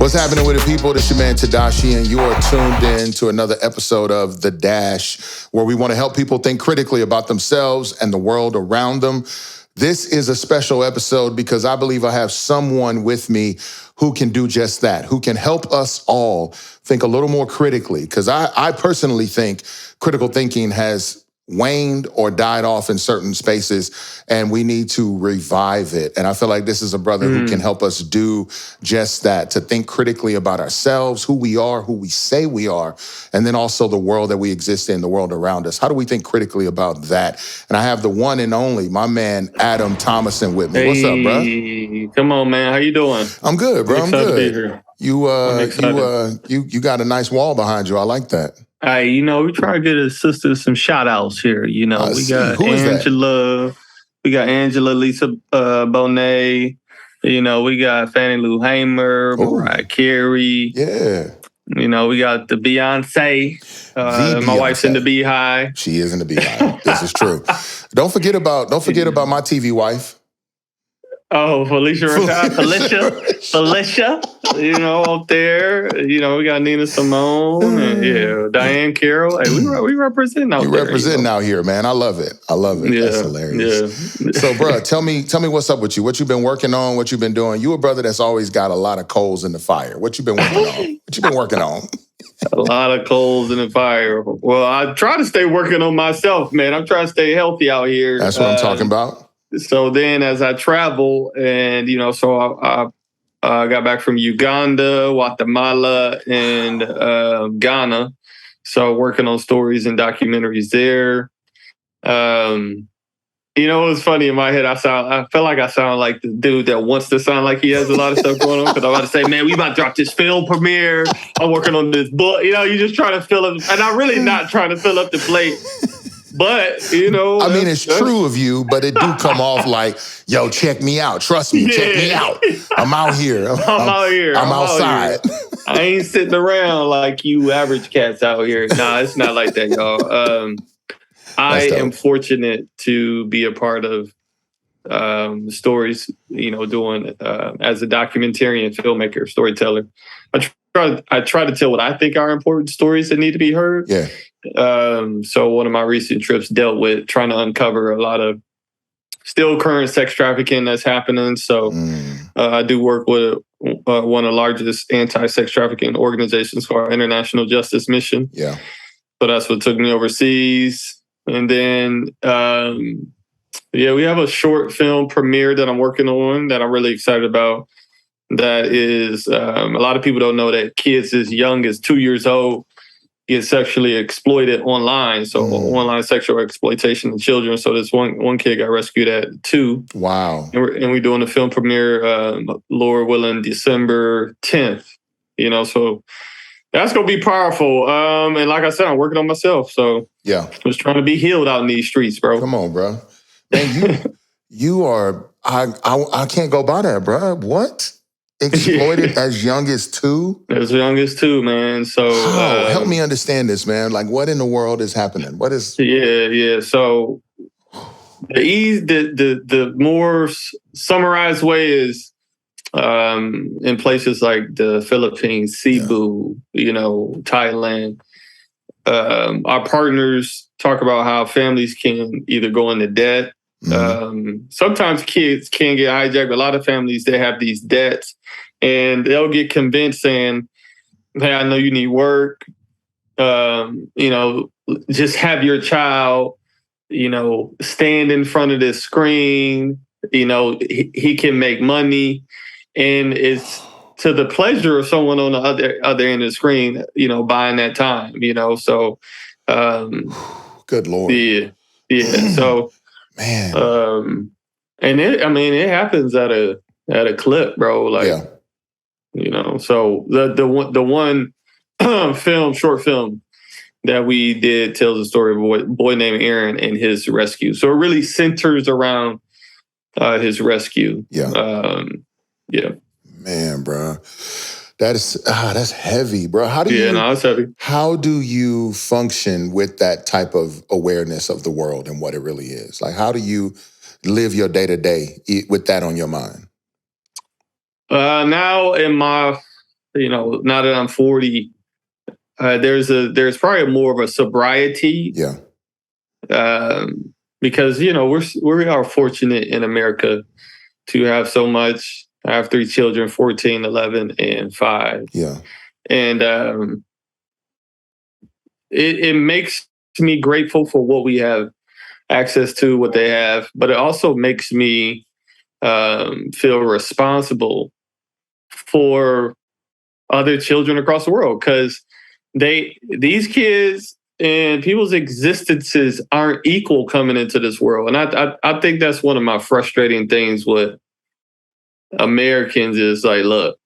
What's happening with the people? This is your man Tedashii, and you are tuned in to another episode of The Dash, where we want to help people think critically about themselves and the world around them. This is a special episode because I believe I have someone with me who can do just that, who can help us all think a little more critically. Because I personally think critical thinking has waned or died off in certain spaces, and we need to revive it. And I feel like this is a brother who can help us do just that, to think critically about ourselves, who we are, who we say we are, and then also the world that we exist in, the world around us. How do we think critically about that? And I have the one and only, my man, Adam Thomason with me. What's up, bro? Hey, come on, man. How you doing? I'm good, bro. I'm good. To be here. You got a nice wall behind you. I like that. Hey, we try to get his sister some shout outs here. We got Who is Angela. That? We got Angela Lisa Bonet. We got Fannie Lou Hamer, Mariah Carey. Yeah. We got the Beyonce. My wife's in the Beehive. She is in the Beehive. This is true. Don't forget about my TV wife. Oh, Felicia, up there. We got Nina Simone and Diane Carroll. Hey, we representing out there. You representing out here, man. I love it. Yeah, that's hilarious. Yeah. So, bro, tell me what's up with you. What you been working on? What you been doing? You a brother that's always got a lot of coals in the fire. What you been working on? A lot of coals in the fire. Well, I try to stay working on myself, man. I'm trying to stay healthy out here. That's what I'm talking about. So then as I travel and, I got back from Uganda, Guatemala, and Ghana. So working on stories and documentaries there. It was funny in my head. I felt like I sound like the dude that wants to sound like he has a lot of stuff going on. Because I'm about to say, man, we about to drop this film premiere. I'm working on this book. You just trying to fill up. And I'm really not trying to fill up the plate. But, I mean, it's true of you, but it do come off like, yo, check me out. Trust me, check me out. I'm out here. I'm out here. I'm outside. I ain't sitting around like you average cats out here. Nah, it's not like that, y'all. I am fortunate to be a part of stories, doing as a documentarian, filmmaker, storyteller. I try to tell what I think are important stories that need to be heard. Yeah. So one of my recent trips dealt with trying to uncover a lot of still current sex trafficking that's happening. So I do work with one of the largest anti-sex trafficking organizations called International Justice Mission. Yeah. So that's what took me overseas. And then, we have a short film premiere that I'm working on that I'm really excited about. That is, a lot of people don't know that kids as young as 2 years old get sexually exploited online. So online sexual exploitation of children. So this one kid got rescued at 2. Wow. And we're doing a film premiere, Lord willing, December 10th. So that's going to be powerful. And like I said, I'm working on myself. So yeah, I'm just trying to be healed out in these streets, bro. Come on, bro. And you are, I can't go by that, bro. What? Exploited as young as 2? As young as 2, man. So help me understand this, man. Like, what in the world is happening? What is? Yeah. So the more summarized way is in places like the Philippines, Cebu, Thailand. Our partners talk about how families can either go into debt. Sometimes kids can get hijacked, but a lot of families, they have these debts and they'll get convinced saying, hey, I know you need work. Just have your child, stand in front of this screen. He can make money, and it's to the pleasure of someone on the other end of the screen, buying that time, So, good Lord. Yeah. So, man, and it happens at a clip, bro. Like, So the one short film that we did tells the story of a boy named Aaron and his rescue. So it really centers around his rescue. Yeah. Man, bro. That's heavy, bro. It's heavy. How do you function with that type of awareness of the world and what it really is? Like, how do you live your day-to-day with that on your mind? Now in my now that I'm 40, there's probably more of a sobriety. Yeah. Because we are fortunate in America to have so much. I have 3 children, 14, 11, and 5. Yeah. And it makes me grateful for what we have access to, what they have, but it also makes me feel responsible for other children across the world, because these kids and people's existences aren't equal coming into this world. And I think that's one of my frustrating things with Americans is like, look,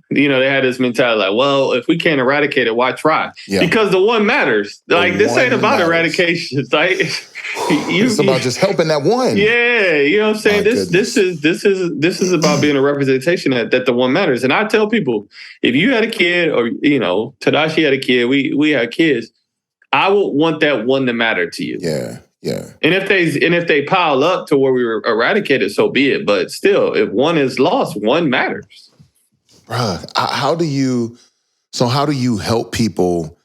they had this mentality like, well, if we can't eradicate it, why try? Yeah. Because the one matters. Like, this ain't about eradication. It's like, it's about just helping that one. Yeah, you know what I'm saying? This is about being a representation that the one matters. And I tell people, if you had a kid, or Tedashii had a kid, we had kids, I would want that one to matter to you. Yeah. Yeah. And if they pile up to where we were eradicated, so be it. But still, if one is lost, one matters. Bruh, how do you help people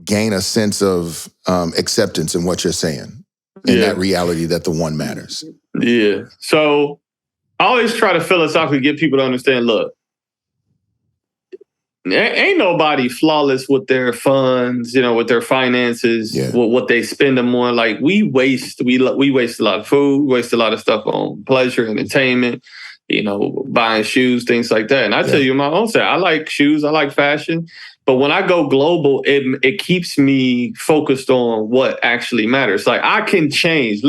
gain a sense of acceptance in what you're saying, in that reality that the one matters? Yeah. So I always try to philosophically get people to understand, look, ain't nobody flawless with their funds, with their finances, with what they spend them on. Like, we waste a lot of food, we waste a lot of stuff on pleasure, entertainment, buying shoes, things like that. And I tell you my own side, I like shoes, I like fashion. But when I go global, it keeps me focused on what actually matters. Like, I can change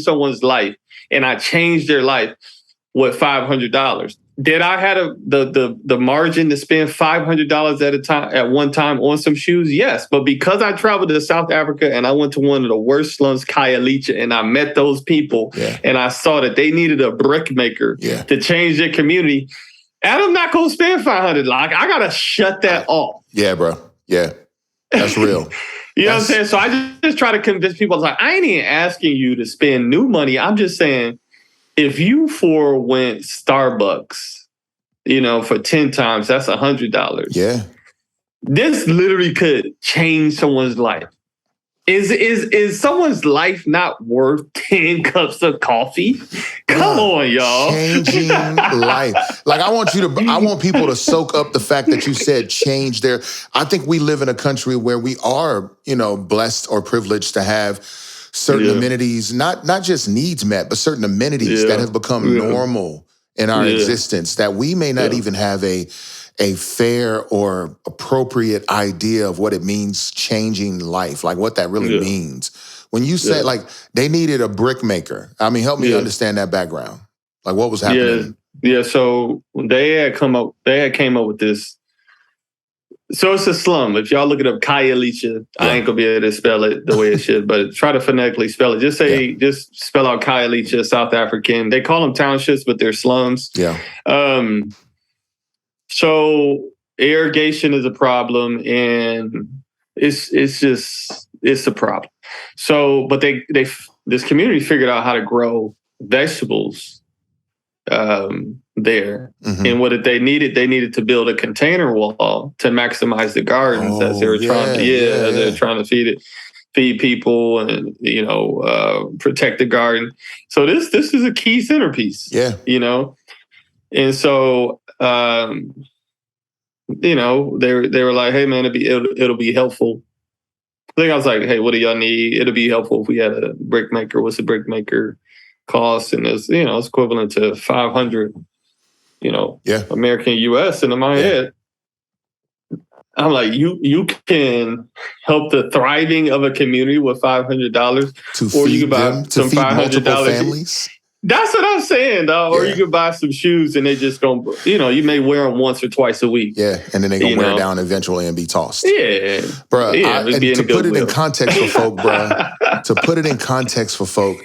someone's life, and I changed their life with $500. Did I have the margin to spend $500 at one time on some shoes? Yes, but because I traveled to South Africa and I went to one of the worst slums, Khayelitsha, and I met those people, and I saw that they needed a brick maker to change their community, and I'm not gonna spend $500. Like, I gotta shut that off. Yeah, bro. Yeah, that's real. You know what I'm saying? So I just try to convince people. Like, I ain't even asking you to spend new money. I'm just saying, if you forewent Starbucks, for 10 times, that's $100. Yeah. This literally could change someone's life. Is someone's life not worth 10 cups of coffee? Come on, y'all. Changing life. Like, I want people to soak up the fact that you said change their. I think we live in a country where we are, blessed or privileged to have certain amenities, not just needs met, but certain amenities that have become normal in our existence, that we may not even have a fair or appropriate idea of what it means changing life, like what that really means. When you said, like, they needed a brick maker, I mean, help me understand that background. Like, what was happening? Yeah, so they had came up with this. So it's a slum. If y'all look it up, Khayelitsha, I ain't gonna be able to spell it the way it should, but try to phonetically spell it. Just spell out Khayelitsha, South African. They call them townships, but they're slums. Yeah. So irrigation is a problem, and it's a problem. So, but this community figured out how to grow vegetables there. Mm-hmm. And what they needed to build a container wall to maximize the gardens as they were they're trying to feed people and protect the garden. So this is a key centerpiece. And so they were like, hey man, it'll be helpful. I think I was like, hey, what do y'all need? It'll be helpful if we had a brick maker. What's a brick maker cost? And it's equivalent to 500 American US. And in my head, I'm like, you can help the thriving of a community with $500, or you can buy some $500 families. That's what I'm saying, dog. Or you could buy some shoes and they just gonna, you may wear them once or twice a week. Yeah, and then they gonna wear down eventually and be tossed. Yeah, bro. And to put it in context for folk, bro. To put it in context for folk.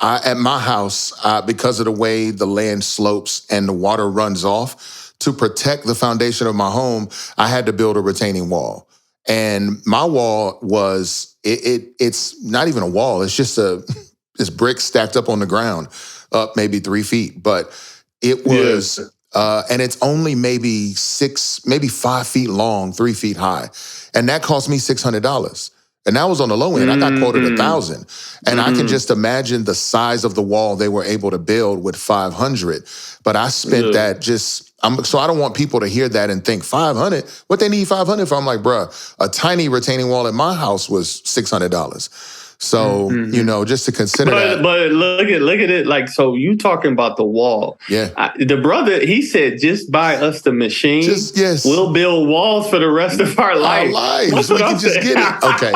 At my house, because of the way the land slopes and the water runs off, to protect the foundation of my home, I had to build a retaining wall. And my wall was, it's not even a wall. It's just this brick stacked up on the ground, up maybe 3 feet. But it was and it's only maybe 5 feet long, 3 feet high. And that cost me $600. And that was on the low end. I got quoted $1,000. And I can just imagine the size of the wall they were able to build with 500. But I spent that so I don't want people to hear that and think 500, what they need 500 for? I'm like, bruh, a tiny retaining wall at my house was $600. So, just to consider that. But look at it. Like, so you talking about the wall. Yeah. The brother, he said, just buy us the machine. We'll build walls for the rest of our life. We can just get it.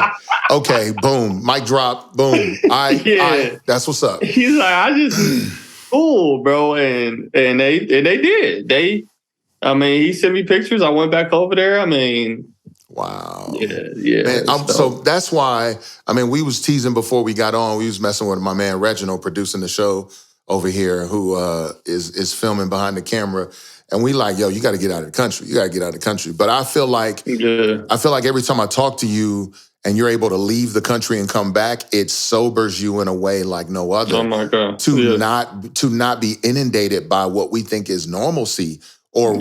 Okay. Boom. Mic drop. Boom. That's what's up. He's like, cool, bro. And they did. He sent me pictures. I went back over there. Wow. Yeah. Man, so that's why, we was teasing before we got on. We was messing with my man Reginald, producing the show over here, who is filming behind the camera. And we like, yo, you got to get out of the country. You got to get out of the country. But I feel like every time I talk to you and you're able to leave the country and come back, it sobers you in a way like no other. Oh my God. To not be inundated by what we think is normalcy. Or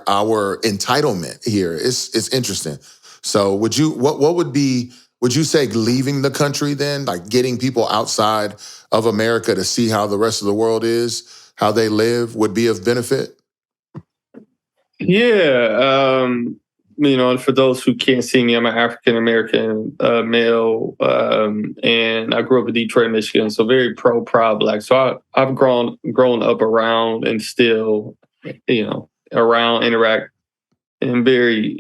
our entitlement here. It's interesting. So would you say leaving the country then, like getting people outside of America to see how the rest of the world is, how they live, would be of benefit? Yeah. For those who can't see me, I'm an African-American male, and I grew up in Detroit, Michigan, so very proud Black. So I've grown up around and still around, interact in very,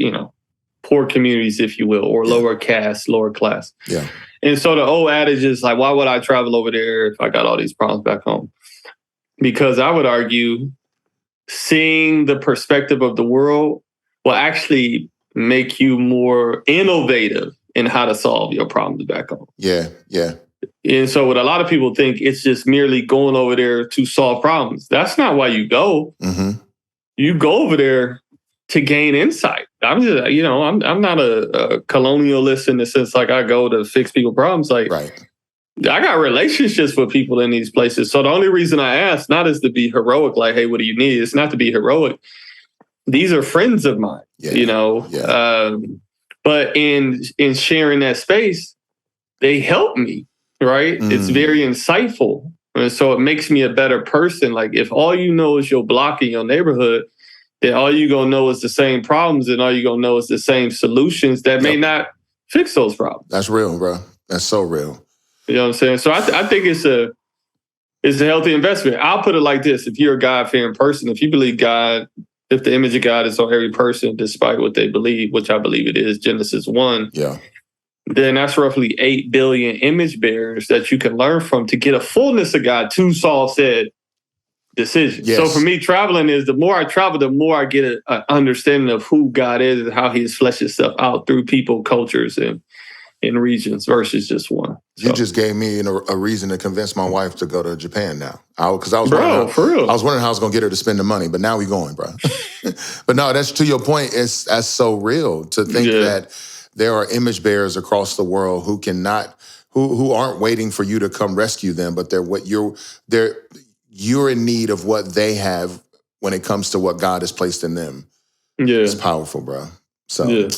poor communities, if you will, or lower caste, lower class. Yeah. And so the old adage is like, why would I travel over there if I got all these problems back home? Because I would argue seeing the perspective of the world will actually make you more innovative in how to solve your problems back home. Yeah. And so what a lot of people think, it's just merely going over there to solve problems. That's not why you go. Mm-hmm. You go over there to gain insight. I'm just, I'm not a colonialist in the sense like I go to fix people's problems. Like, right. I got relationships with people in these places. So the only reason I ask, not is to be heroic, like, hey, what do you need? It's not to be heroic. These are friends of mine, but in sharing that space, they help me. Right? It's very insightful. And so it makes me a better person. Like if all you know is your block in your neighborhood, then all you're going to know is the same problems and all you're going to know is the same solutions that may not fix those problems. That's real, bro. That's so real. You know what I'm saying? So I think it's a healthy investment. I'll put it like this. If you're a God-fearing person, if you believe God, if the image of God is on every person, despite what they believe, which I believe it is, Genesis 1. Yeah. Then that's roughly 8 billion image bearers that you can learn from to get a fullness of God to solve said decision. Yes. So for me, traveling is the more I travel, the more I get an understanding of who God is and how he has fleshed himself out through people, cultures, and in regions versus just one. You just gave me a reason to convince my wife to go to Japan now. Because I was for real. I was wondering how I was going to get her to spend the money, but now we're going, bro. But no, that's to your point. That's so real to think that there are image bearers across the world who aren't waiting for you to come rescue them, but you're in need of what they have when it comes to what God has placed in them. Yeah, it's powerful, bro. So,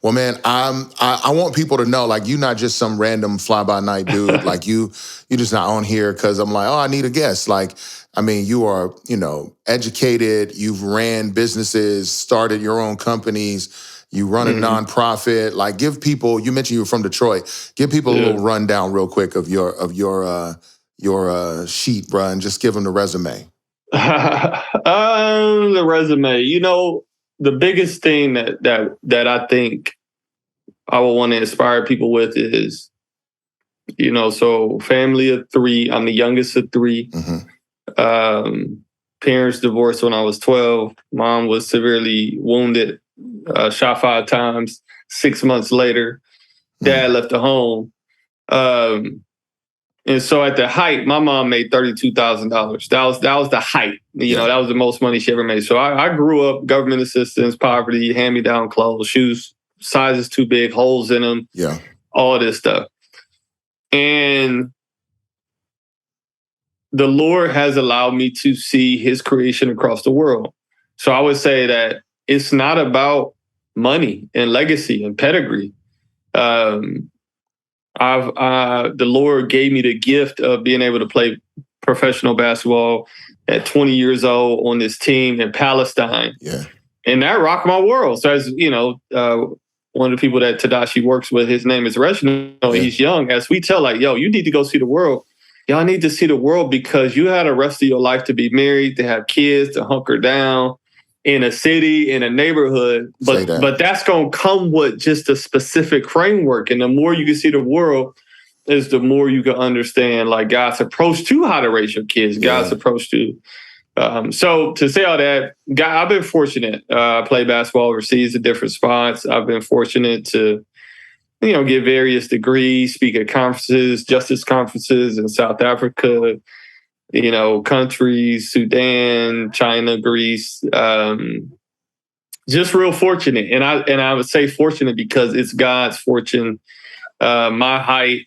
well, man, I want people to know, like, you're not just some random fly-by-night dude. Like, you just not on here because I'm like, oh, I need a guest. Like, you are, educated. You've ran businesses, started your own companies. You run a nonprofit. Like, give people. You mentioned you were from Detroit. Give people a little rundown, real quick, of your sheet, bro, and just give them the resume. The resume. The biggest thing that I think I would want to inspire people with is, so family of 3. I'm the youngest of 3. Mm-hmm. Parents divorced when I was 12. Mom was severely wounded. Shot 5 times. 6 months later, Dad left the home. And so at the height, my mom made $32,000. That was the height. That was the most money she ever made. So I grew up government assistance, poverty, hand-me-down clothes, shoes sizes too big, holes in them. Yeah, all this stuff. And the Lord has allowed me to see his creation across the world. So I would say that it's not about money and legacy and pedigree. The Lord gave me the gift of being able to play professional basketball at 20 years old on this team in Palestine. Yeah. And that rocked my world. So as you know, one of the people that Tedashii works with, his name is Reginald. Yeah. He's young. As we tell, like, yo, you need to go see the world. Y'all need to see the world because you had the rest of your life to be married, to have kids, to hunker down in a city, in a neighborhood. But that's going to come with just a specific framework. And the more you can see the world is the more you can understand like God's approach to how to raise your kids, God's approach to. So to say all that, I've been fortunate. I play basketball overseas at different spots. I've been fortunate to, get various degrees, speak at conferences, justice conferences in South Africa, countries, Sudan, China, Greece. Just real fortunate. And I would say fortunate because it's God's fortune. My height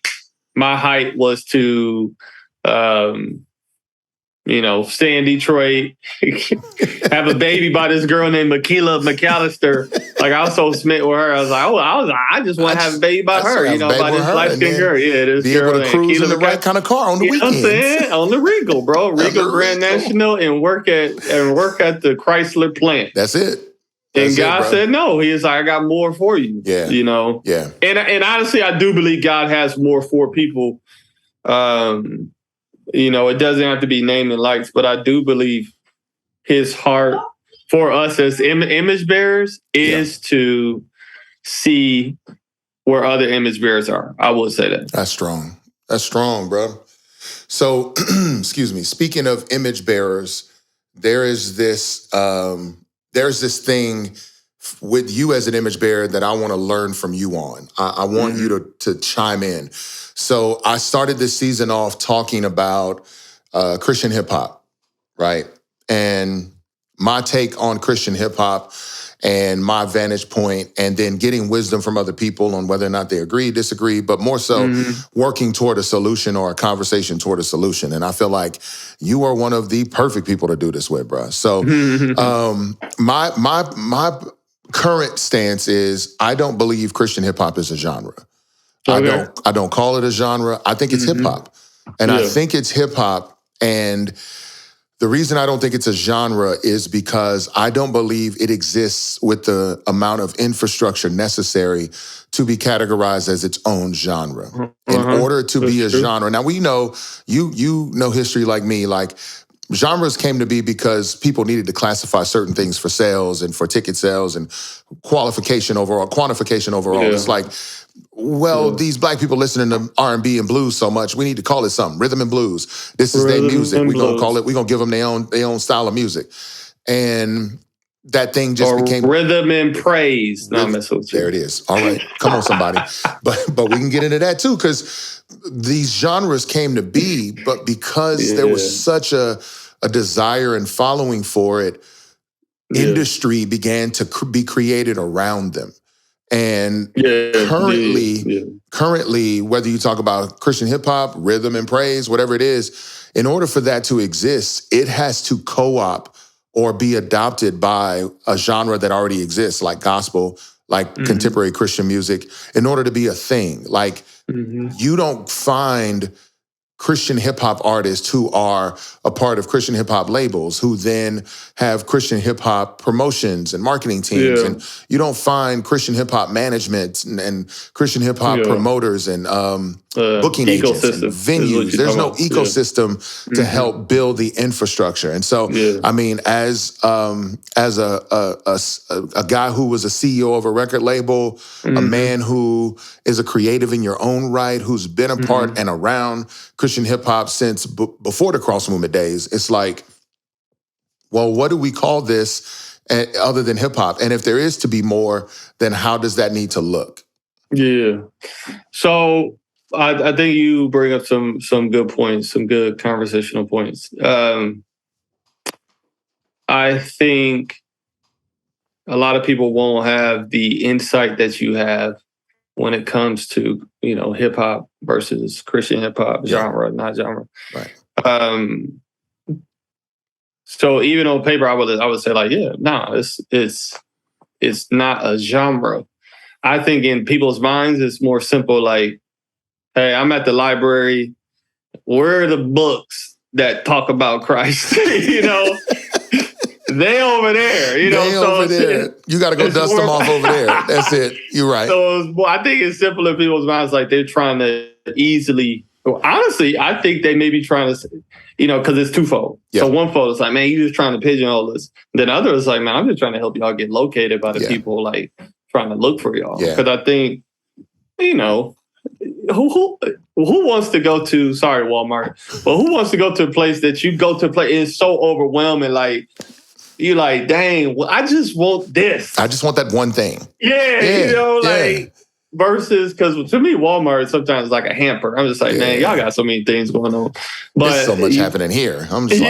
was to, stay in Detroit, have a baby by this girl named Makila McAllister. Like I was so smitten with her. I was like, I just want to have a baby by her, by this light-skinned girl. Yeah, this be girl able to cruise in the right kind of car on the weekends. You know what I'm saying? On the Regal, bro. Regal Grand National and work at the Chrysler plant. That's it. And God said no. He is like, I got more for you. Yeah. Yeah. And honestly, I do believe God has more for people. It doesn't have to be name and likes, but I do believe his heart for us as image bearers is to see where other image bearers are. I would say that. That's strong. That's strong, bro. So, excuse me. Speaking of image bearers, there's this thing with you as an image bearer that I want to learn from you on. I want you to chime in. So I started this season off talking about Christian hip hop, right? And my take on Christian hip hop and my vantage point, and then getting wisdom from other people on whether or not they agree, disagree, but more so working toward a solution or a conversation toward a solution. And I feel like you are one of the perfect people to do this with, bro. So my current stance is I don't believe Christian hip hop is a genre. Okay. I don't call it a genre. I think it's hip hop. And I think it's hip hop. And the reason I don't think it's a genre is because I don't believe it exists with the amount of infrastructure necessary to be categorized as its own genre. In order to be a genre. Now we know, you know history like me, like genres came to be because people needed to classify certain things for sales and for ticket sales and quantification overall. Yeah. It's like, these black people listening to R&B and blues so much, we need to call it something. Rhythm and blues. This is their music. We're gonna give them their own style of music. And that thing just became rhythm and praise. There it is. All right. Come on, somebody. But we can get into that too, because these genres came to be, but because there was such a desire and following for it, industry began to be created around them. And currently, whether you talk about Christian hip hop, rhythm and praise, whatever it is, in order for that to exist, it has to co-op or be adopted by a genre that already exists, like gospel, like contemporary Christian music, in order to be a thing. Like, you don't find Christian hip hop artists who are a part of Christian hip hop labels who then have Christian hip hop promotions and marketing teams. And you don't find Christian hip hop management and Christian hip hop promoters and booking agents and venues. There's no ecosystem to help build the infrastructure. And so, I mean, as a guy who was a CEO of a record label, a man who is a creative in your own right, who's been a part and around Christian hip hop since before the cross movement days, it's like, well, what do we call this other than hip hop? And if there is to be more, then how does that need to look? Yeah. So I think you bring up some good points, some good conversational points. I think a lot of people won't have the insight that you have when it comes to, hip hop versus Christian hip hop, genre, not genre. Right. Um, so even on paper, I would say like, yeah, nah, it's not a genre. I think in people's minds, it's more simple. Like, hey, I'm at the library. Where are the books that talk about Christ? They over there. They over there. You got to go dust them off over there. That's it. You're right. So I think it's simple in people's minds. Like they're trying to easily. Well, honestly, I think they may be trying to, because it's twofold. Yeah. So one fold is like, man, you're just trying to pigeonhole us. Then the other is like, man, I'm just trying to help y'all get located by the people like trying to look for y'all. Because I think, who wants to go to, sorry, Walmart, but who wants to go to a place that you go to play? It's so overwhelming. Like, you're like, dang, well, I just want this. I just want that one thing. Yeah. Versus, because to me, Walmart sometimes like a hamper. I'm just like, man, y'all got so many things going on. But there's so much happening here. I'm just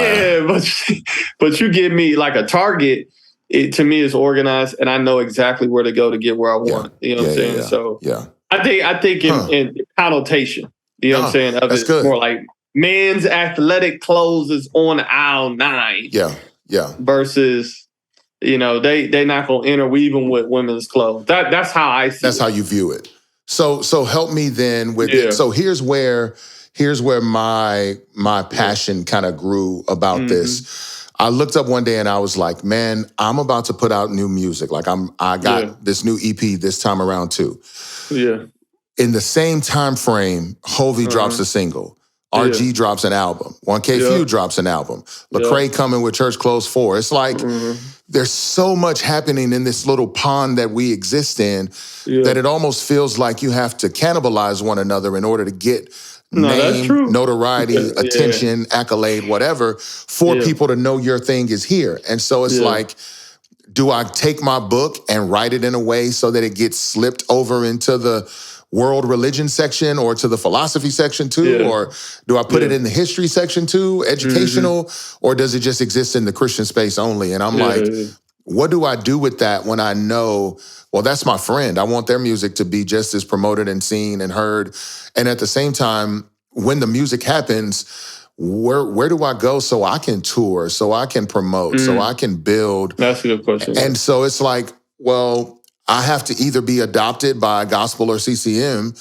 but you give me like a Target, it to me is organized and I know exactly where to go to get where I want. You know what I'm saying? Yeah. So I think in connotation, you know what I'm saying? Of it's good. More like men's athletic clothes is on aisle 9. Yeah. Versus, they're not going to interweave them with women's clothes. That's how I see it. That's how you view it. So help me then with it. So here's where my passion kind of grew about this. I looked up one day and I was like, man, I'm about to put out new music. Like I got this new EP this time around too. Yeah. In the same time frame, Hovey drops a single. RG drops an album. 1K Few drops an album. Lecrae coming with Church Clothes 4. It's like there's so much happening in this little pond that we exist in that it almost feels like you have to cannibalize one another in order to get name, notoriety, attention, accolade, whatever, for people to know your thing is here. And so it's like, do I take my book and write it in a way so that it gets slipped over into the world religion section or to the philosophy section too? Or do I put it in the history section too, educational, or does it just exist in the Christian space only? And I'm like, what do I do with that when I know, well, that's my friend. I want their music to be just as promoted and seen and heard. And at the same time, when the music happens, where do I go so I can tour, so I can promote, so I can build? That's a good question. And so it's like, well, I have to either be adopted by gospel or CCM,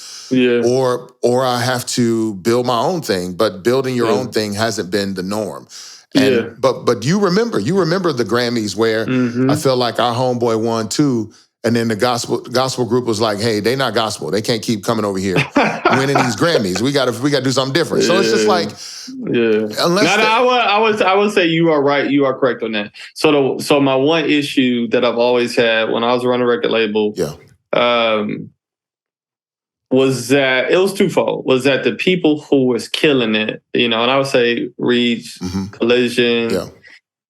or I have to build my own thing. But building your own thing hasn't been the norm. And but you remember the Grammys where I feel like our homeboy won 2, and then the gospel group was like, hey, they not gospel. They can't keep coming over here winning these Grammys. We gotta do something different. So it's just like, I would say you are right. You are correct on that. So my one issue that I've always had when I was running a record label, was that it was twofold. Was that the people who was killing it, and I would say Reach, Collision.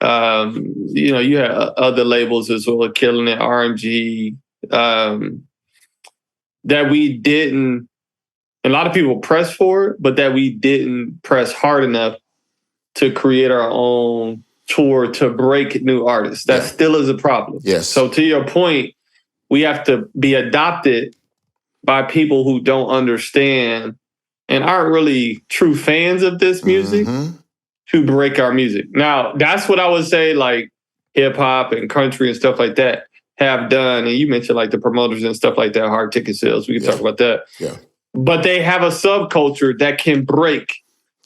You had other labels as well, killing it, RMG, that we didn't, a lot of people pressed for it, but that we didn't press hard enough to create our own tour to break new artists. That still is a problem. Yes. So to your point, we have to be adopted by people who don't understand and aren't really true fans of this music. To break our music. Now, that's what I would say, like hip hop and country and stuff like that have done. And you mentioned like the promoters and stuff like that, hard ticket sales. We can talk about that. Yeah. But they have a subculture that can break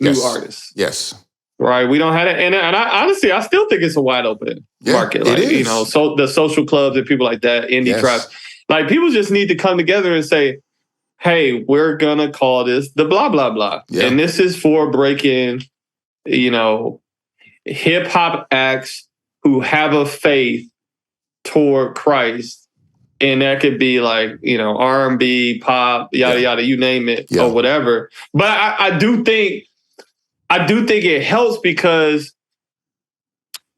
new artists. Yes. Right. We don't have it. And I honestly, I still think it's a wide open market. Like, it is. So the social clubs and people like that, indie tribes. Like people just need to come together and say, hey, we're going to call this the blah, blah, blah. Yeah. And this is for breaking hip hop acts who have a faith toward Christ. And that could be like, R&B, pop, yada, yada, you name it or whatever. But I do think it helps because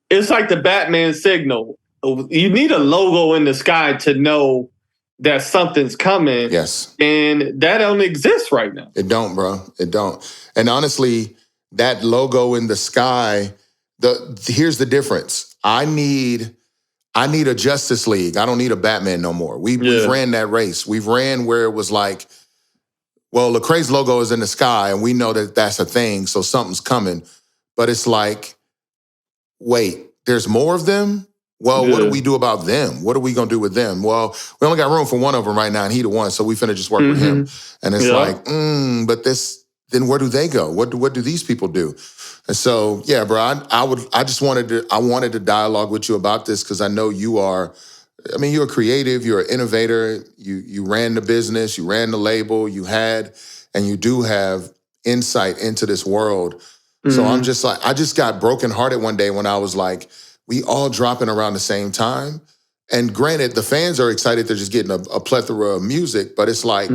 it's like the Batman signal. You need a logo in the sky to know that something's coming. Yes. And that don't exist right now. It don't, bro. It don't. And honestly, that logo in the sky, here's the difference. I need a Justice League. I don't need a Batman no more. We've ran that race. We've ran where it was like, well, Lecrae's logo is in the sky and we know that that's a thing, so something's coming. But it's like, wait, there's more of them? Well, what do we do about them? What are we gonna do with them? Well, we only got room for one of them right now, and he the one, so we finna just work with him. And it's like, but this, then where do they go? What do these people do? And so, yeah, bro, I wanted to dialogue with you about this because I know you are, I mean, you're a creative, you're an innovator, you ran the business, you ran the label, you had, and you do have insight into this world. So I'm just like, I just got brokenhearted one day when I was like, we all dropping around the same time. And granted, the fans are excited, they're just getting a plethora of music, but it's like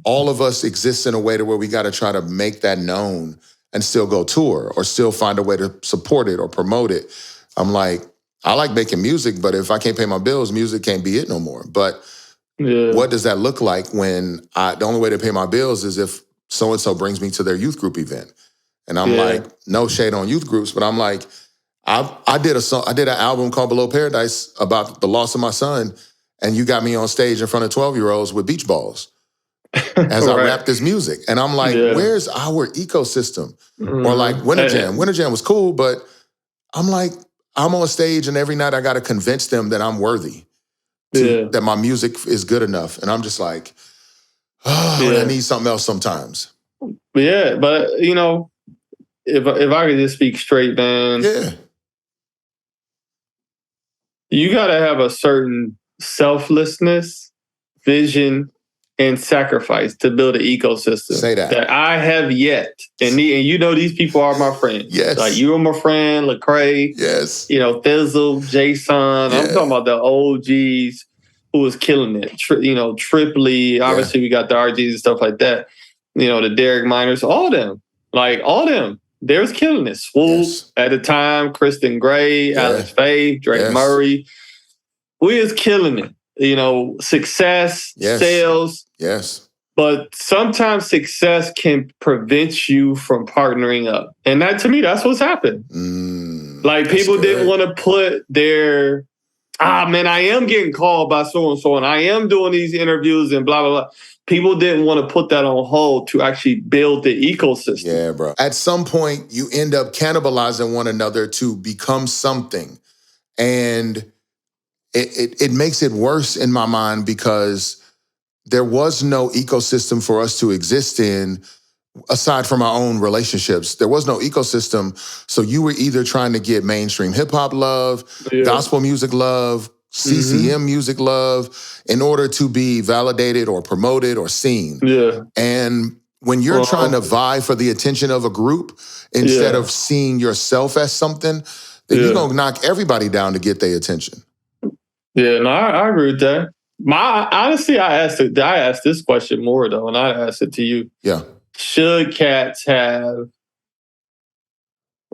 all of us exist in a way to where we got to try to make that known and still go tour or still find a way to support it or promote it. I'm like, I like making music, but if I can't pay my bills, music can't be it no more. But what does that look like when the only way to pay my bills is if so-and-so brings me to their youth group event? And I'm like, no shade on youth groups, but I'm like, I did an album called Below Paradise about the loss of my son, and you got me on stage in front of 12-year-olds with beach balls as I rap this music. And I'm like, where's our ecosystem? Or like Winter Jam. Winter Jam was cool, but I'm like, I'm on stage and every night I got to convince them that I'm worthy, that my music is good enough. And I'm just like, I need something else sometimes. Yeah, but you know, if I could just speak straight, man, you got to have a certain selflessness, vision, and sacrifice to build an ecosystem. Say that I have yet. And you know, these people are my friends. Yes. Like you are my friend, Lecrae. Yes. You know, Thizzle, Jason. I'm talking about the OGs who was killing it. You know, Tripoli. Obviously, we got the RGs and stuff like that. You know, the Derek Miners, all them. Like, all them. They was killing it. Swoop at the time, Kristen Gray, Alex Faith, Drake Murray. We was killing it. You know, success, sales. Yes. But sometimes success can prevent you from partnering up. And that, to me, that's what's happened. Like, people didn't want to put their, man, I am getting called by so-and-so, and I am doing these interviews and blah, blah, blah. People didn't want to put that on hold to actually build the ecosystem. Yeah, bro. At some point, you end up cannibalizing one another to become something. And it makes it worse in my mind because there was no ecosystem for us to exist in aside from our own relationships. There was no ecosystem. So you were either trying to get mainstream hip hop love, gospel music love, CCM music love in order to be validated or promoted or seen. And when you're trying to vie for the attention of a group instead of seeing yourself as something, then you're going to knock everybody down to get their attention. Yeah, no, I agree with that. Honestly, I asked this question more though, and I asked it to you. Yeah. Should cats have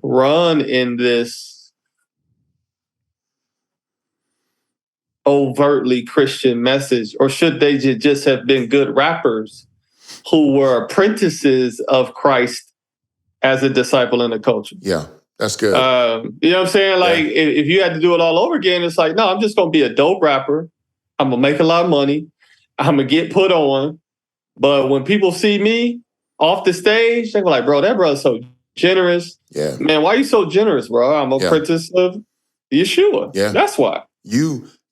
run in this overtly Christian message, or should they just have been good rappers who were apprentices of Christ as a disciple in the culture? Yeah, that's good. You know what I'm saying? Like, if you had to do it all over again, it's like, no, I'm just going to be a dope rapper. I'm going to make a lot of money. I'm going to get put on. But when people see me off the stage, they're like, bro, that brother's so generous. Yeah. Man, why are you so generous, bro? I'm an apprentice of Yeshua. Yeah. That's why.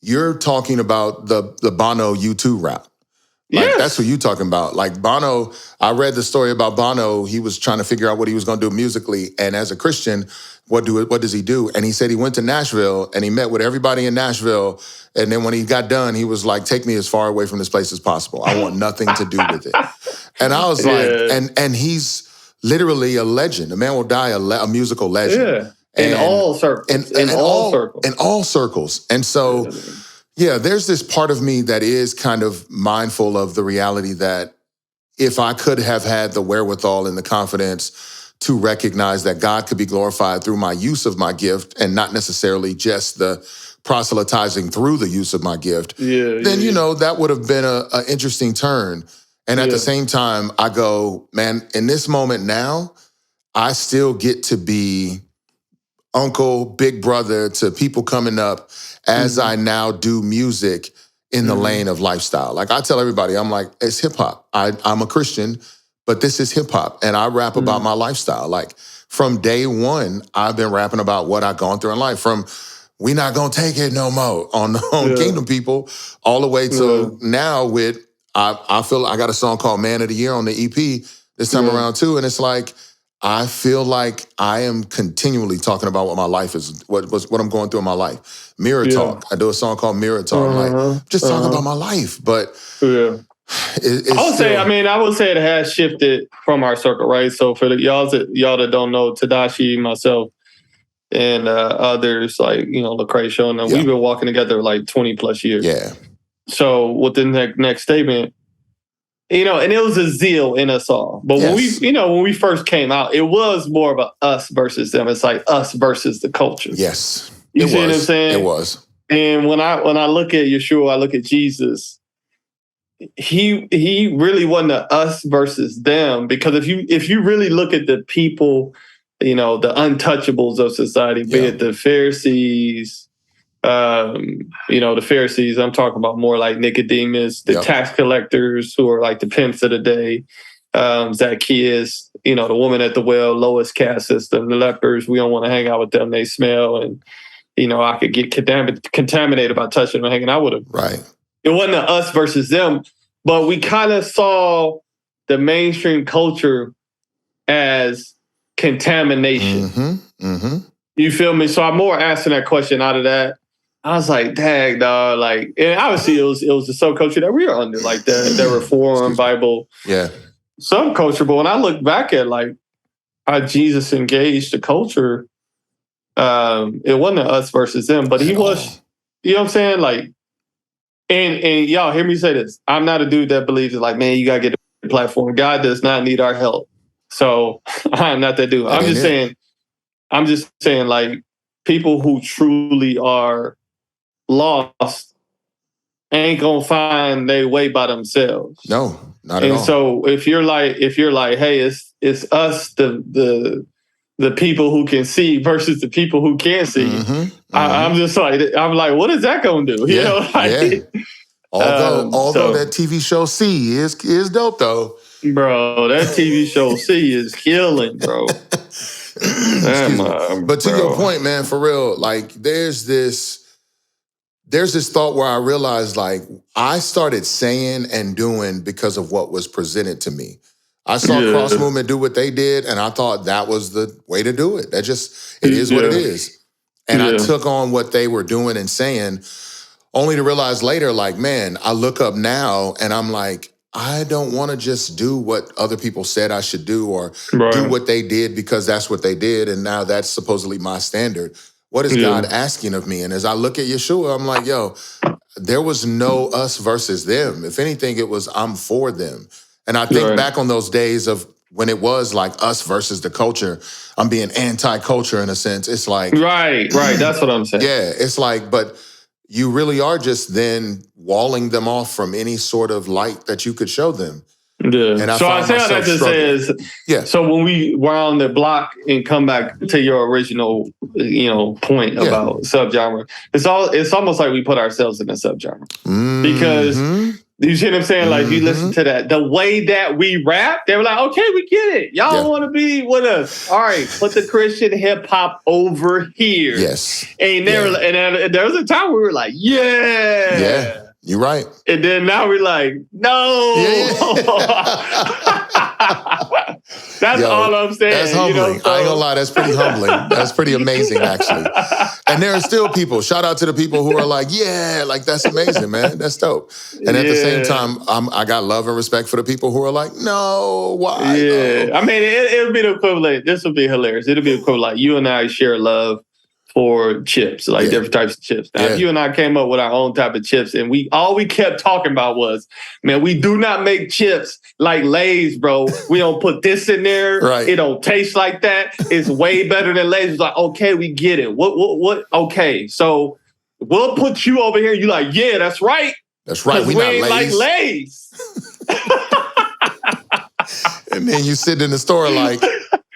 You're talking about the Bono U2 rap. Like, that's what you're talking about. Like, Bono, I read the story about Bono. He was trying to figure out what he was going to do musically. And as a Christian, what does he do? And he said he went to Nashville and he met with everybody in Nashville. And then when he got done, he was like, take me as far away from this place as possible. I want nothing to do with it. And I was like, and he's literally a legend. A man will die a musical legend. Yeah. In all circles. In all circles. And so... yeah, there's this part of me that is kind of mindful of the reality that if I could have had the wherewithal and the confidence to recognize that God could be glorified through my use of my gift and not necessarily just the proselytizing through the use of my gift, then, you know, that would have been an interesting turn. And at the same time, I go, man, in this moment now, I still get to be uncle, big brother to people coming up as I now do music in the lane of lifestyle. Like I tell everybody, I'm like, it's hip hop. I'm a Christian, but this is hip hop. And I rap about my lifestyle. Like from day one, I've been rapping about what I've gone through in life. From We Not Gonna Take It No More on Kingdom People, all the way to now with, I feel I got a song called Man of the Year on the EP this time around too. And it's like, I feel like I am continually talking about what my life is, what I'm going through in my life. Mirror Talk. I do a song called Mirror Talk. Like, just talking about my life. But I would say it has shifted from our circle, right? So for y'all that don't know, Tedashii, myself, and others like, Lucretia, and we've been walking together like 20 plus years. Yeah. So with the next statement, and it was a zeal in us all. But when we first came out, it was more of a us versus them. It's like us versus the culture. Yes. You see what I'm saying? It was. And when I look at Yeshua, I look at Jesus, he really wasn't a us versus them, because if you really look at the people, the untouchables of society, be it the Pharisees, the Pharisees, I'm talking about more like Nicodemus, the tax collectors who are like the pimps of the day, Zacchaeus, the woman at the well, lowest caste system, the lepers, we don't want to hang out with them, they smell, and I could get contaminated by touching them and hanging out with them. Right. It wasn't a us versus them, but we kind of saw the mainstream culture as contamination. You feel me? So I'm more asking that question out of that. I was like, dang, dog. Like, and obviously it was the subculture that we were under, like the Reform Bible subculture. But when I look back at like how Jesus engaged the culture, it wasn't us versus them, but he was, you know what I'm saying? Like, and y'all hear me say this. I'm not a dude that believes it's like, man, you gotta get the platform. God does not need our help. So I'm not that dude. I'm just saying like people who truly are lost ain't gonna find their way by themselves. No, not at all. And so if you're like, hey, it's us, the people who can see versus the people who can't see. I'm like, what is that gonna do? Although that TV show C is dope though. Bro, that TV show C is killing, bro. But to your point, man, for real, like there's this thought where I realized like I started saying and doing because of what was presented to me. I saw Cross Movement do what they did, and I thought that was the way to do it. It is what it is. And I took on what they were doing and saying, only to realize later, like, man, I look up now and I'm like, I don't want to just do what other people said I should do or do what they did because that's what they did, and now that's supposedly my standard. What is God asking of me? And as I look at Yeshua, I'm like, yo, there was no us versus them. If anything, it was I'm for them. And I think back on those days of when it was like us versus the culture, I'm being anti-culture in a sense. It's like... Right. That's what I'm saying. Yeah, it's like, but you really are just then walling them off from any sort of light that you could show them. Yeah. And so I say all that to say is, so when we were on the block and come back to your original, point about subgenre, it's almost like we put ourselves in a subgenre. Because you see what I'm saying? Like, you listen to that, the way that we rap, they were like, okay, we get it. Y'all want to be with us. All right, put the Christian hip hop over here. Yes. And there was a time where we were like, yeah. You're right. And then now we're like, no. That's all I'm saying. That's humbling. I ain't gonna lie, that's pretty humbling. That's pretty amazing, actually. And there are still people, shout out to the people who are like, yeah, like that's amazing, man. That's dope. And at the same time, I got love and respect for the people who are like, no, why? Yeah. No? I mean, it'll be the equivalent. This will be hilarious. It'll be equivalent. Like you and I share love for chips, like different types of chips. Now, if you and I came up with our own type of chips, and all we kept talking about was, man, we do not make chips like Lay's, bro. We don't put this in there. Right. It don't taste like that. It's way better than Lay's. It's like, okay, we get it. What? Okay, so we'll put you over here. You like, yeah, that's right. That's right. We ain't not like Lay's. And then you sit in the store like,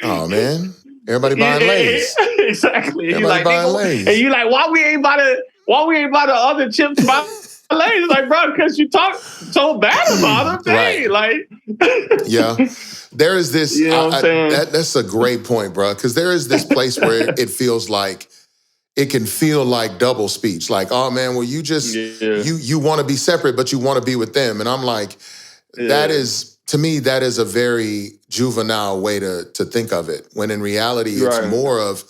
oh man. Everybody buying Lay's. Exactly. Everybody buying Lay's. And you like, why we ain't buy the other chips? lady. Like, bro, because you talk so bad about him, Right. like. Yeah. There is this, You know what I'm saying? that's a great point, bro. Because there is this place where it feels like, it can feel like double speech. Like, oh man, well you just, you want to be separate, but you want to be with them. And I'm like, that is, to me, that is a very juvenile way to think of it. When in reality, it's more of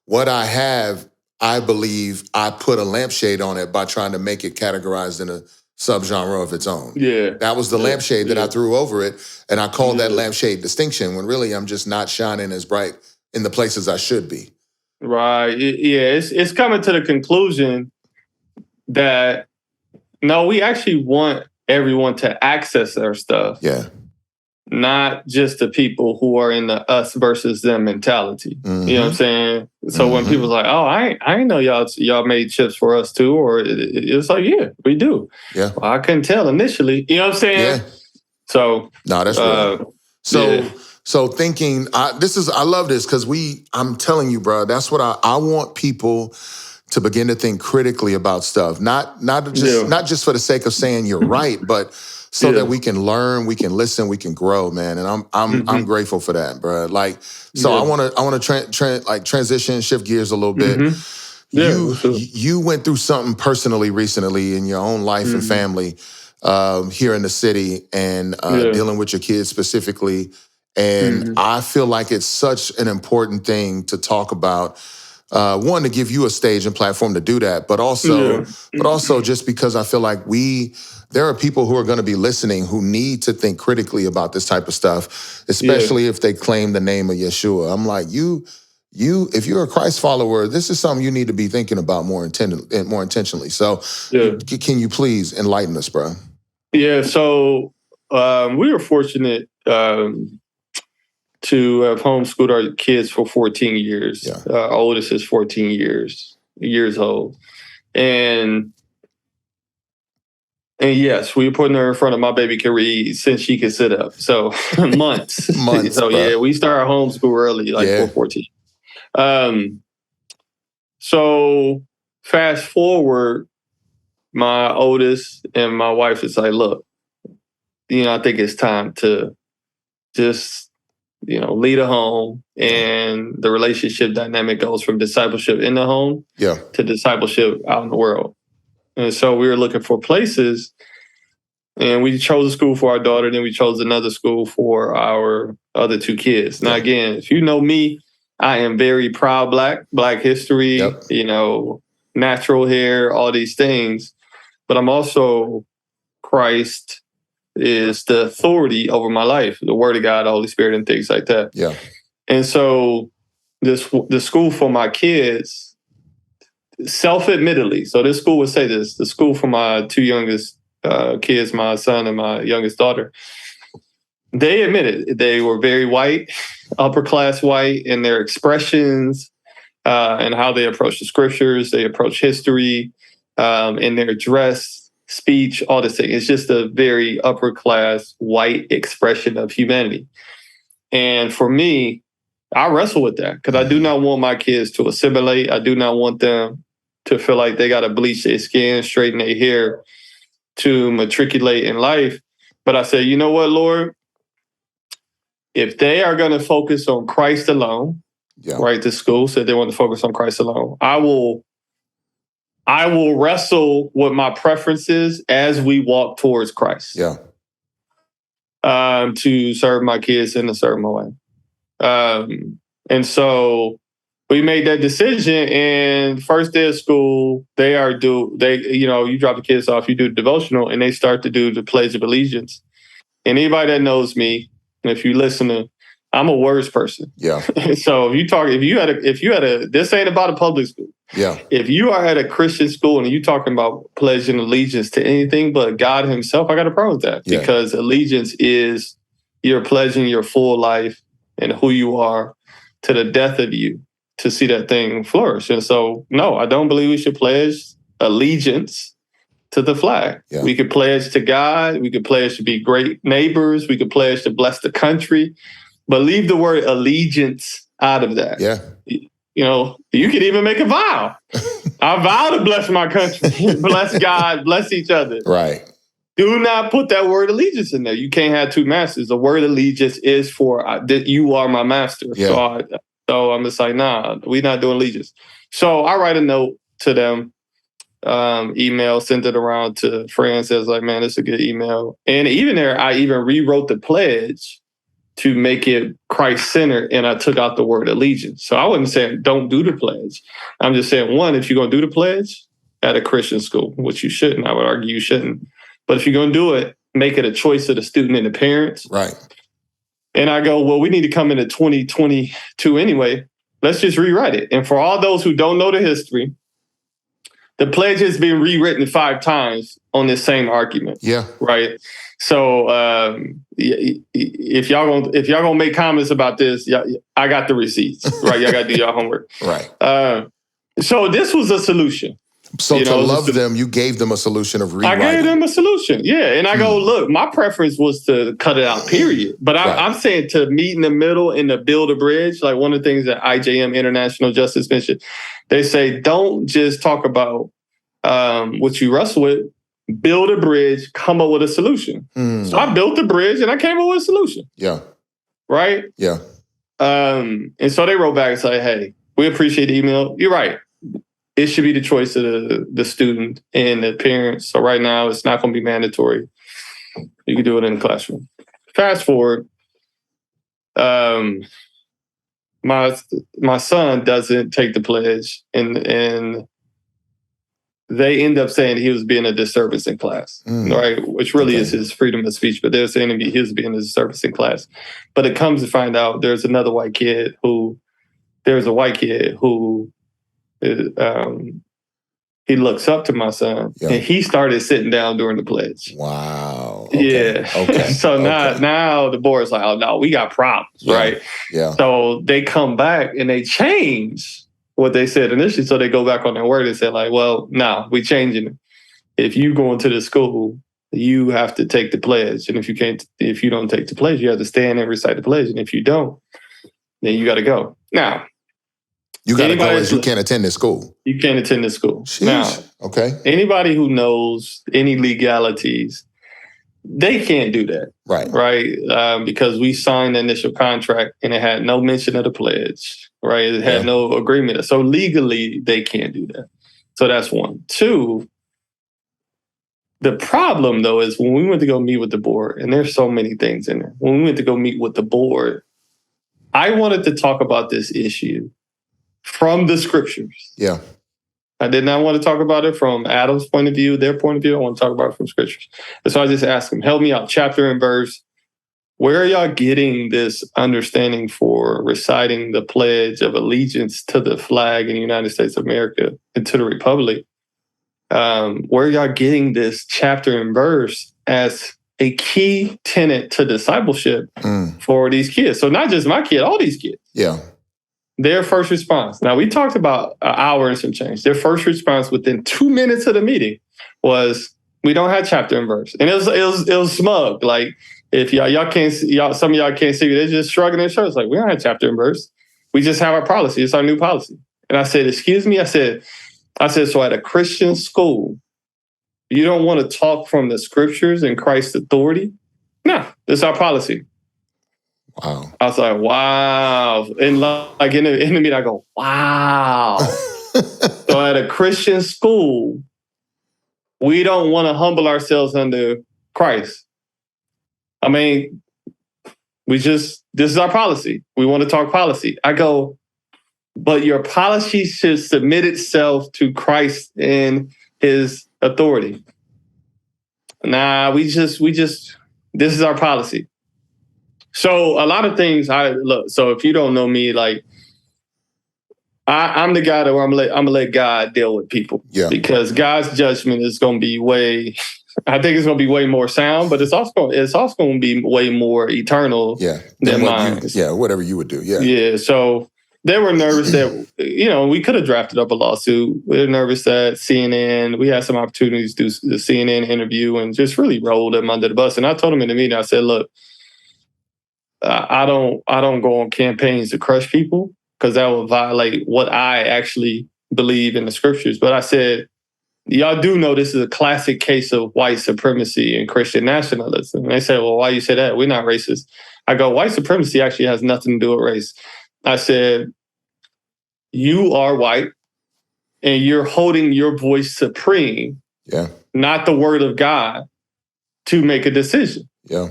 what I have, I believe I put a lampshade on it by trying to make it categorized in a subgenre of its own. Yeah. That was the lampshade that I threw over it. And I called that lampshade distinction, when really I'm just not shining as bright in the places I should be. Right. It's coming to the conclusion that, no, we actually want everyone to access our stuff. Yeah. Not just the people who are in the us versus them mentality. Mm-hmm. You know what I'm saying? So when people's like, oh, I ain't know y'all made chips for us too, or it's like, yeah, we do. Yeah. Well, I couldn't tell initially. You know what I'm saying? Yeah. So no, that's real. So thinking, I love this because I'm telling you, bro, that's what I want people to begin to think critically about stuff. Not just for the sake of saying you're right, but so that we can learn, we can listen, we can grow, man. And I'm grateful for that, bro. Like, so I want to transition, shift gears a little bit. You went through something personally recently in your own life and family here in the city, and dealing with your kids specifically. And I feel like it's such an important thing to talk about. One, to give you a stage and platform to do that, but also just because I feel like there are people who are going to be listening who need to think critically about this type of stuff, especially if they claim the name of Yeshua. I'm like, if you're a Christ follower, this is something you need to be thinking about more intentionally. So can you please enlighten us, bro? Yeah, so we were fortunate to have homeschooled our kids for 14 years. Yeah. Our oldest is 14 years old. And yes, we were putting her in front of my baby can read since she could sit up. So months. So bro. We started homeschool early, like 414. So fast forward, my oldest and my wife is like, look, I think it's time to just, lead a home, and the relationship dynamic goes from discipleship in the home to discipleship out in the world. And so we were looking for places, and we chose a school for our daughter, then we chose another school for our other two kids. Now, again, if you know me, I am very proud Black history, natural hair, all these things. But I'm also Christ is the authority over my life, the Word of God, the Holy Spirit, and things like that. Yeah. And so the school for my kids, self-admittedly, so this school would say this, the school for my two youngest kids, my son and my youngest daughter, they admitted they were very white, upper class white in their expressions and how they approach the scriptures, they approach history, in their dress, speech, all this thing. It's just a very upper class white expression of humanity. And for me, I wrestle with that because I do not want my kids to assimilate. I do not want them to feel like they got to bleach their skin, straighten their hair to matriculate in life. But I say, you know what, Lord? If they are going to focus on Christ alone, right? The school said they want to focus on Christ alone. I will wrestle with my preferences as we walk towards Christ. Yeah. To serve my kids and to serve my wife. And so we made that decision, and first day of school, you drop the kids off, you do the devotional, and they start to do the Pledge of Allegiance. And anybody that knows me, if you listen to, I'm a words person. Yeah. So if you had a, this ain't about a public school. Yeah. If you are at a Christian school and you talking about pledging allegiance to anything but God himself, I got a problem with that because allegiance is you're pledging your full life and who you are to the death of you to see that thing flourish. And so, no, I don't believe we should pledge allegiance to the flag. Yeah. We could pledge to God. We could pledge to be great neighbors. We could pledge to bless the country, but leave the word allegiance out of that. Yeah. You can even make a vow. I vow to bless my country, bless God, bless each other. Right. Do not put that word allegiance in there. You can't have two masters. The word allegiance is for that you are my master. Yeah. So I'm just like, nah, we're not doing allegiance. So I write a note to them, email, sent it around to friends. Says like, man, it's a good email. And even there, I even rewrote the pledge to make it Christ-centered, and I took out the word allegiance. So I wasn't saying don't do the pledge. I'm just saying, one, if you're going to do the pledge at a Christian school, which you shouldn't, I would argue you shouldn't. But if you're going to do it, make it a choice of the student and the parents. Right. And I go, well, we need to come into 2022 anyway. Let's just rewrite it. And for all those who don't know the history, the pledge has been rewritten 5 times on this same argument. Yeah. Right. So if y'all gonna make comments about this, I got the receipts. Right. Y'all got to do your homework. Right. So this was a solution. So to love them, you gave them a solution of rewriting. I gave them a solution. Yeah. And I go, look, my preference was to cut it out, period. But I'm saying to meet in the middle and to build a bridge. Like one of the things that IJM, International Justice Mission, they say, don't just talk about what you wrestle with. Build a bridge, come up with a solution. So I built the bridge and I came up with a solution. Yeah. Right? Yeah. And so they wrote back and said, hey, we appreciate the email. You're right. It should be the choice of the student and the parents. So right now it's not going to be mandatory. You can do it in the classroom. Fast forward. My son doesn't take the pledge and they end up saying he was being a disturbance in class, right? Which really is his freedom of speech, but they're saying he was being a disturbance in class. But it comes to find out there's a white kid who he looks up to my son, and he started sitting down during the pledge. Wow. Okay. Yeah. Okay. So now the board's like, oh no, we got problems, right? Yeah. So they come back and they change what they said initially. So they go back on their word and say like, well, no, we changing it. If you go into the school, you have to take the pledge. And if you don't take the pledge, you have to stand and recite the pledge. And if you don't, then you got to go. Now, you got to go as you can't attend this school. You can't attend this school. Sheesh. Now, anybody who knows any legalities, they can't do that. Right? Because we signed the initial contract and it had no mention of the pledge. Right? It had no agreement. So legally, they can't do that. So that's one. 2, the problem, though, is when we went to go meet with the board, and there's so many things in there. When we went to go meet with the board, I wanted to talk about this issue from the scriptures. Yeah. I did not want to talk about it from Adam's point of view, their point of view. I want to talk about it from scriptures. And so I just asked them, help me out, chapter and verse. Where are y'all getting this understanding for reciting the Pledge of Allegiance to the flag in the United States of America and to the Republic? Where are y'all getting this chapter and verse as a key tenet to discipleship for these kids? So not just my kid, all these kids. Yeah. Their first response. Now, we talked about an hour and some change. Their first response within 2 minutes of the meeting was, we don't have chapter and verse. And it was smug. Like, if y'all can't see, some of y'all can't see, they're just shrugging their shoulders. Like, we don't have chapter and verse. We just have our policy. It's our new policy. And I said, excuse me? I said, so at a Christian school, you don't want to talk from the scriptures and Christ's authority? No, it's our policy. Wow. I was like, wow. And like in the meeting, I go, wow. So at a Christian school, we don't want to humble ourselves under Christ. I mean, this is our policy. We want to talk policy. I go, but your policy should submit itself to Christ and his authority. Nah, we just, this is our policy. So a lot of things, so if you don't know me, like, I'm the guy that I'm gonna let God deal with people. Yeah. Because God's judgment is gonna be I think it's gonna be way more sound, but it's also gonna be way more eternal than mine. Whatever you would do. Yeah. Yeah. So they were nervous that, we could have drafted up a lawsuit. We were nervous that CNN, we had some opportunities to do the CNN interview and just really rolled them under the bus. And I told them in the meeting, I said, look, I don't go on campaigns to crush people. because that would violate what I actually believe in the scriptures. But I said, y'all do know this is a classic case of white supremacy and Christian nationalism. And they said, well, why you say that? We're not racist. I go, white supremacy actually has nothing to do with race. I said, you are white and you're holding your voice supreme, not the word of God, to make a decision. Yeah.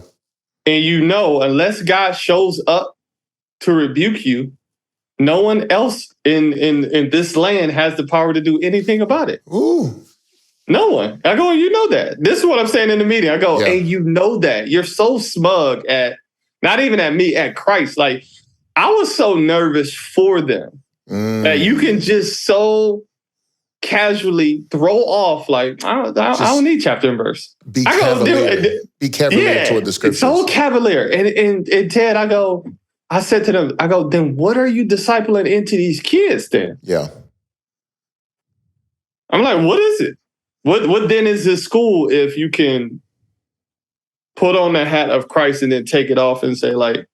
And unless God shows up to rebuke you, no one else in this land has the power to do anything about it. Ooh. No one. I go, you know that. This is what I'm saying in the meeting. I go, and you know that. You're so smug at, not even at me, at Christ. Like, I was so nervous for them that you can just so casually throw off, like, I don't need chapter and verse. Be cavalier. Be cavalier toward the scriptures. So cavalier. And Ted, I said to them, I go, then what are you discipling into these kids then? Yeah. I'm like, what is it? What then is this school if you can put on the hat of Christ and then take it off and say, like,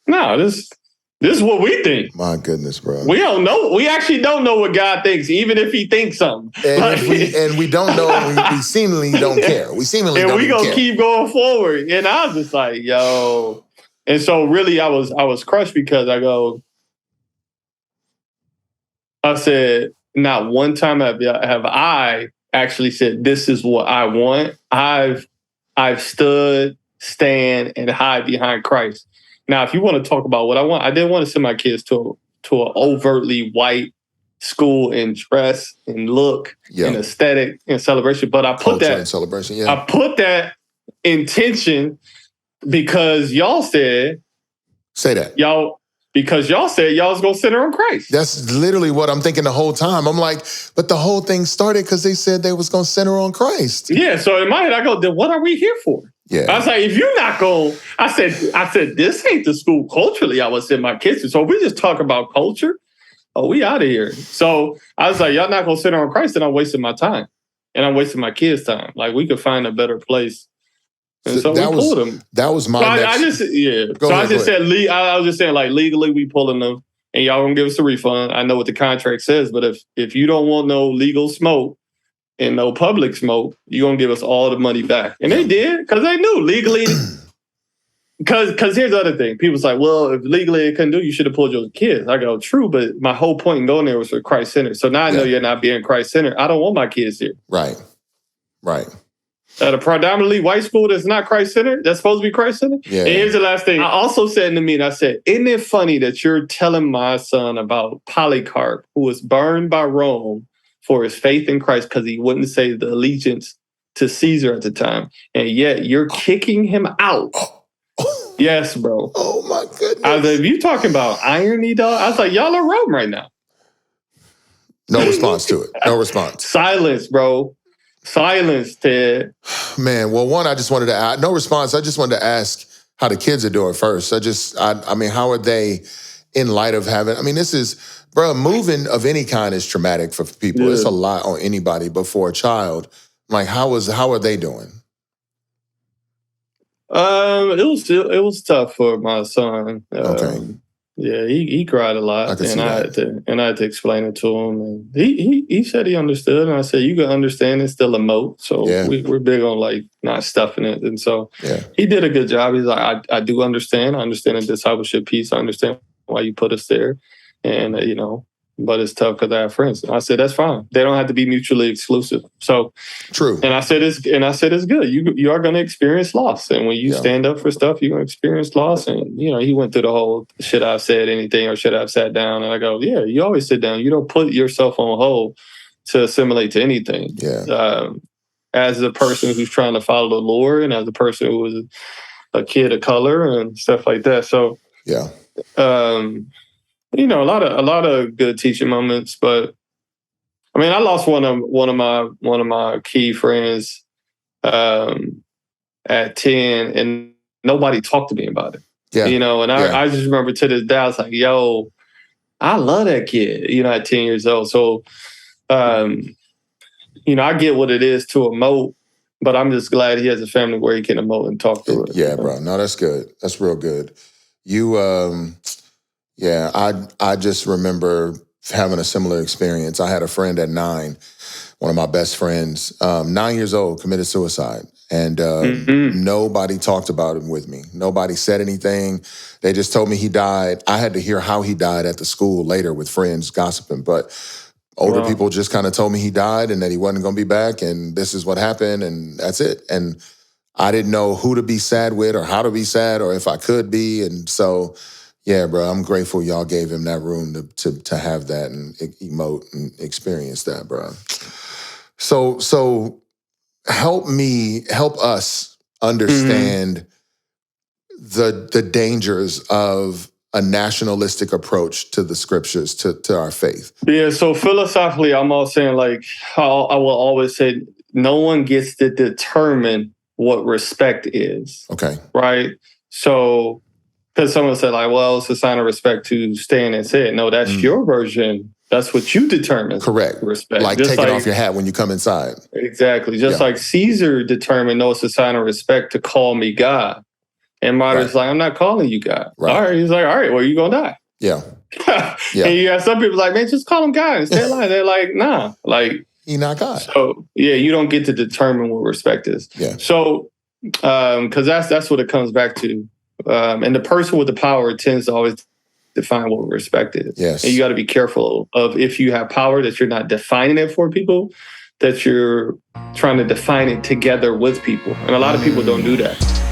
no, this is what we think. My goodness, bro. We don't know. We actually don't know what God thinks, even if he thinks something. And we don't know, we seemingly don't care. We seemingly don't care. And we gonna keep going forward. And I was just like, yo. And so really I was crushed because I said, not one time have I actually said, this is what I want. I've stood, stand, and hide behind Christ. Now, if you want to talk about what I want, I didn't want to send my kids to an overtly white school in dress and look and aesthetic and celebration. But I put that celebration. Yeah. I put that intention because y'all said, say that. Because y'all said y'all was going to center on Christ. That's literally what I'm thinking the whole time. I'm like, but the whole thing started because they said they was going to center on Christ. Yeah, so in my head, I go, then what are we here for? Yeah. I was like, if you're not going, I said, this ain't the school culturally I was in my kids. So if we just talk about culture, we out of here. So I was like, y'all not going to center on Christ, and I'm wasting my time. And I'm wasting my kids' time. Like, we could find a better place. And so we pulled them. That was my next... I was just saying, like, legally we pulling them, and y'all gonna give us a refund. I know what the contract says, but if you don't want no legal smoke and no public smoke, you're gonna give us all the money back. And they did, because they knew legally. Because here's the other thing. People's like, well, if legally it couldn't do, you should have pulled your kids. I go, true, but my whole point in going there was for Christ-centered. So now I know you're not being Christ-centered. I don't want my kids here. Right. At a predominantly white school that's not Christ-centered, that's supposed to be Christ-centered. Yeah. And here's the last thing. I also said in the meeting, I said, isn't it funny that you're telling my son about Polycarp, who was burned by Rome for his faith in Christ because he wouldn't say the allegiance to Caesar at the time, and yet you're kicking him out. Yes, bro. Oh, my goodness. I was like, if you talking about irony, dog, I was like, y'all are Rome right now. No response to it. No response. Silence, bro. Silence, Ted. Man, well, one, I just wanted to ask, no response. I just wanted to ask how the kids are doing first. I mean, how are they in light of having, I mean, this is, bro, moving of any kind is traumatic for people. Yeah. It's a lot on anybody, but for a child, like, how are they doing? It was tough for my son. Okay. Yeah, he cried a lot, and I had to explain it to him. And he said he understood, and I said, you can understand and still emote. So we're big on, like, not stuffing it. And so he did a good job. He's like, I do understand. I understand the discipleship piece. I understand why you put us there, and but it's tough because I have friends. And I said, that's fine. They don't have to be mutually exclusive. So true. And I said it's good. You are going to experience loss, and when you stand up for stuff, you're going to experience loss. And he went through the whole should I have said anything or should I have sat down? And I go, yeah, you always sit down. You don't put yourself on hold to assimilate to anything. Yeah. As a person who's trying to follow the Lord, and as a person who was a kid of color and stuff like that. So yeah. A lot of good teaching moments, but I mean, I lost one of my key friends at 10, and nobody talked to me about it. Yeah. And I just remember to this day, I was like, yo, I love that kid, at 10 years old. So, I get what it is to emote, but I'm just glad he has a family where he can emote and talk through it. Yeah, bro. No, that's good. That's real good. Yeah, I just remember having a similar experience. I had a friend at 9, one of my best friends, 9 years old, committed suicide. And nobody talked about him with me. Nobody said anything. They just told me he died. I had to hear how he died at the school later with friends gossiping. But older people just kind of told me he died and that he wasn't going to be back and this is what happened and that's it. And I didn't know who to be sad with or how to be sad or if I could be. And so, yeah, bro, I'm grateful y'all gave him that room to have that and emote and experience that, bro. So help us understand the dangers of a nationalistic approach to the scriptures, to our faith. Yeah, so philosophically, I'm all saying like how I will always say no one gets to determine what respect is. Okay. Right? So because someone said like, well, it's a sign of respect to stand and say it. No, that's your version. That's what you determine. Correct. Respect. Like just taking off your hat when you come inside. Exactly. Just like Caesar determined, no, it's a sign of respect to call me God. And Martyr's like, I'm not calling you God. Right. All right. He's like, all right, well, you're going to die. Yeah. And you got some people like, man, just call him God and stay alive. They're like, nah. Like, he's not God. So, yeah, you don't get to determine what respect is. Yeah. So, because that's what it comes back to. And the person with the power tends to always define what respect is. Yes. And you got to be careful of if you have power that you're not defining it for people, that you're trying to define it together with people. And a lot of people don't do that.